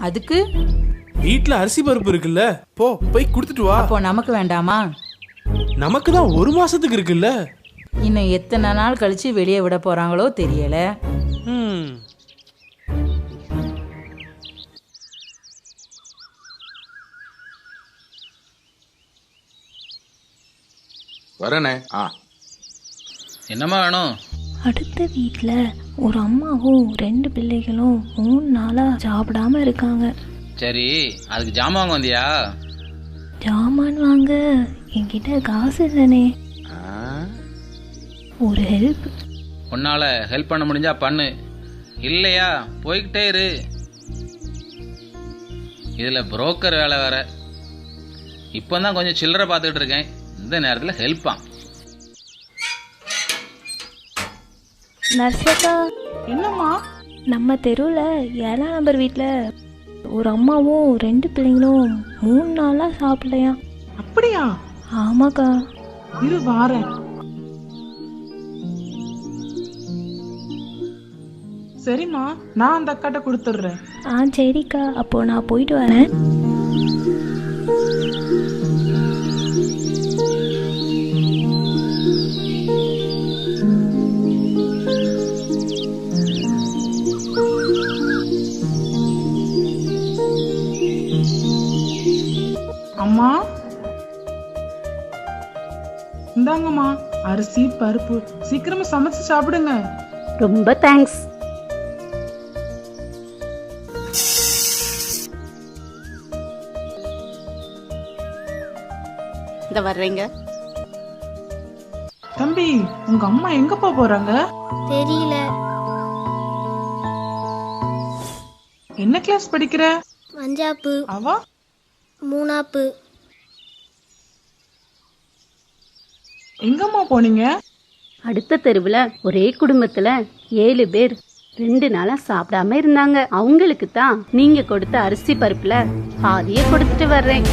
அதுக்கு வீட்ல அரிசி பருப்பு இருக்குல்ல, போய் கொடுத்துட்டு வா. அப்போ நமக்கு வேண்டாமா? நமக்கு தான் 1 மாசத்துக்கு இருக்குல்ல. இன்னும் எத்தனை நாள் கழிச்சு வெளியே விட போறாங்களோ தெரியல. வரனே. என்னம்மா வேணும்? அடுத்த வீட்டில் ஒரு அம்மாவும் 2 பிள்ளைகளும் 3 நாளாக சாப்பிடாம இருக்காங்க. சரி, அதுக்கு ஜாமான் வாங்க வந்தியா? ஜாமான் வாங்க என்கிட்ட காசு இல்லைனே. ஒரு ஹெல்ப். உன்னால ஹெல்ப் பண்ண முடிஞ்சா பண்ணு, இல்லையா போய்கிட்டே இரு. இதுல புரோக்கர் வேலை வேற. இப்போதான் கொஞ்சம் சில்லறை பார்த்துக்கிட்டு இருக்கேன். இந்த நேரத்தில் ஹெல்ப்பா? நர்சக்கா, என்னம்மா? நம்ம தெருவில் 7ஆம் நம்பர் வீட்டில் ஒரு அம்மாவும் 2 பிள்ளைங்களும் 3 நாளாக சாப்பிடலையா? அப்படியா? ஆமாக்கா. இரு வாரேன். சரிம்மா, நான் அந்த அக்காட்ட கொடுத்துட்றேன். சரிக்கா, அப்போ நான் போயிட்டு வரேன். அம்மா, இந்தாங்கம்மா அரிசி பருப்பு. சீக்கிரமா சமைச்சு சாப்பிடுங்க. ரொம்ப தேங்க்ஸ். இந்த வர்றீங்க. தம்பி, உங்க அம்மா எங்கப்பா போறாங்க? தெரியல. என்ன கிளாஸ் படிக்கிற? 5ஆப்பு. அவ 3ஆப்பு. எங்கம்மா போனீங்க? அடுத்த தெருவில் ஒரே குடும்பத்துல 7 பேர் 2 நாளா சாப்பிடாம இருந்தாங்க. அவங்களுக்கு தான் நீங்க கொடுத்த அரிசி பருப்புல பாதியை கொடுத்துட்டு வர்றேன்.